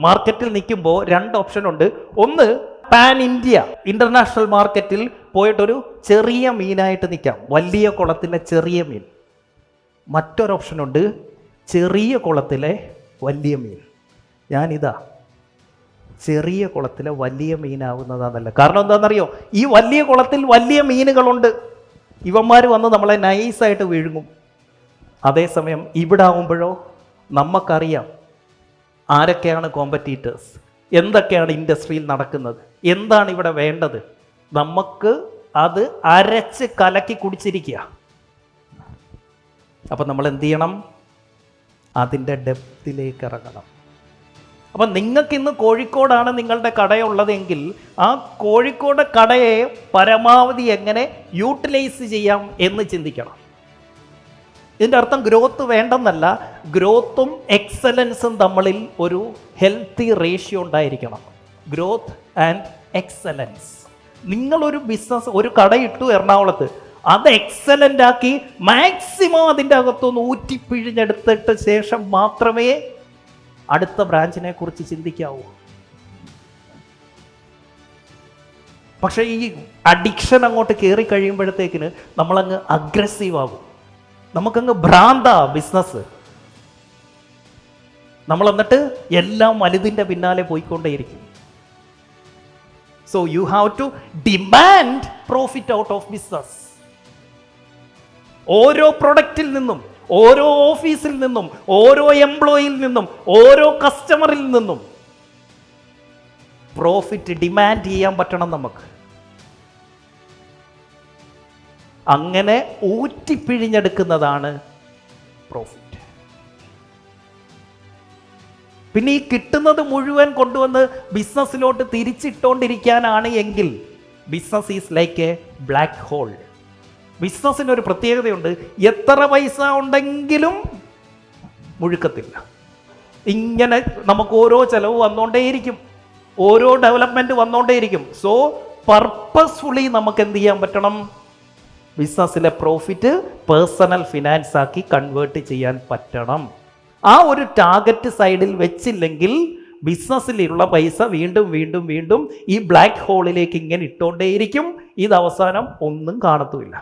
മാർക്കറ്റിൽ നിൽക്കുമ്പോൾ 2 ഓപ്ഷൻ ഉണ്ട്. ഒന്ന്, പാൻ ഇന്ത്യ ഇന്റർനാഷണൽ മാർക്കറ്റിൽ പോയിട്ടൊരു ചെറിയ മീനായിട്ട് നിൽക്കാം, വലിയ കുളത്തിലെ ചെറിയ മീൻ. മറ്റൊരു ഓപ്ഷനുണ്ട്, ചെറിയ കുളത്തിലെ വലിയ മീൻ. ഞാനിതാ ചെറിയ കുളത്തിലെ വലിയ മീനാവുന്നതാണല്ല. കാരണം എന്താണെന്നറിയോ? ഈ വലിയ കുളത്തിൽ വലിയ മീനുകളുണ്ട്, ഇവന്മാർ വന്ന് നമ്മളെ നൈസായിട്ട് വിഴുങ്ങും. അതേസമയം ഇവിടെ ആവുമ്പോഴോ നമുക്കറിയാം ആരൊക്കെയാണ് കോമ്പറ്റീറ്റേഴ്സ്, എന്തൊക്കെയാണ് ഇൻഡസ്ട്രിയിൽ നടക്കുന്നത്, എന്താണ് ഇവിടെ വേണ്ടത്. നമുക്ക് അത് അരച്ച് കലക്കി കുടിച്ചിരിക്കുക. അപ്പം നമ്മൾ എന്ത് ചെയ്യണം? അതിൻ്റെ ഡെപ്തിലേക്ക് ഇറങ്ങണം. അപ്പം നിങ്ങൾക്കിന്ന് കോഴിക്കോടാണ് നിങ്ങളുടെ കടയുള്ളതെങ്കിൽ ആ കോഴിക്കോട് കടയെ പരമാവധി എങ്ങനെ യൂട്ടിലൈസ് ചെയ്യാം എന്ന് ചിന്തിക്കണം. ഇതിൻ്റെ അർത്ഥം ഗ്രോത്ത് വേണ്ടെന്നല്ല, ഗ്രോത്തും എക്സലൻസും തമ്മിൽ ഒരു ഹെൽത്തി റേഷ്യോ ഉണ്ടായിരിക്കണം. Growth and excellence. നിങ്ങളൊരു ബിസിനസ്, ഒരു കടയിട്ടു എറണാകുളത്ത്, അത് എക്സലൻ്റ് ആക്കി മാക്സിമം അതിൻ്റെ അകത്തൊന്ന് ഊറ്റിപ്പിഴിഞ്ഞെടുത്തിട്ട് ശേഷം മാത്രമേ അടുത്ത ബ്രാഞ്ചിനെ കുറിച്ച് ചിന്തിക്കാവൂ. പക്ഷേ ഈ അഡിക്ഷൻ അങ്ങോട്ട് കയറി കഴിയുമ്പോഴത്തേക്കിന് നമ്മളങ്ങ് അഗ്രസീവ് ആകും, നമുക്കങ്ങ് ഭ്രാന്താ ബിസിനസ്. നമ്മൾ എന്നിട്ട് എല്ലാം വലുതിൻ്റെ പിന്നാലെ പോയിക്കൊണ്ടേയിരിക്കും. So you have to demand profit out of business. ഓരോ പ്രൊഡക്റ്റിൽ നിന്നും, ഓരോ ഓഫീസിൽ നിന്നും, ഓരോ എംപ്ലോയിയിൽ നിന്നും, ഓരോ കസ്റ്റമറിൽ നിന്നും പ്രോഫിറ്റ് ഡിമാൻഡ് ചെയ്യാൻ പറ്റണം നമുക്ക്. അങ്ങനെ ഊറ്റിപ്പിഴിഞ്ഞെടുക്കുന്നതാണ് പ്രോഫിറ്റ്. പിന്നെ ഈ കിട്ടുന്നത് മുഴുവൻ കൊണ്ടുവന്ന് ബിസിനസ്സിലോട്ട് തിരിച്ചിട്ടോണ്ടിരിക്കാനാണ് എങ്കിൽ business is like a black hole. ബിസിനസ്സിനൊരു പ്രത്യേകതയുണ്ട്, എത്ര പൈസ ഉണ്ടെങ്കിലും മുഴുക്കത്തില്ല. ഇങ്ങനെ നമുക്ക് ഓരോ ചിലവ് വന്നുകൊണ്ടേയിരിക്കും, ഓരോ ഡെവലപ്മെൻറ്റ് വന്നുകൊണ്ടേയിരിക്കും. സോ പർപ്പസ്ഫുള്ളി നമുക്ക് എന്ത് ചെയ്യാൻ പറ്റണം? ബിസിനസ്സിലെ പ്രോഫിറ്റ് പേഴ്സണൽ ഫിനാൻസ് ആക്കി കൺവേർട്ട് ചെയ്യാൻ പറ്റണം. ആ ഒരു ടാർഗറ്റ് സൈഡിൽ വെച്ചില്ലെങ്കിൽ ബിസിനസ്സിലുള്ള പൈസ വീണ്ടും വീണ്ടും വീണ്ടും ഈ ബ്ലാക്ക് ഹോളിലേക്ക് ഇങ്ങനെ ഇട്ടുകൊണ്ടേയിരിക്കും. ഇത് അവസാനം ഒന്നും കാണത്തുമില്ല.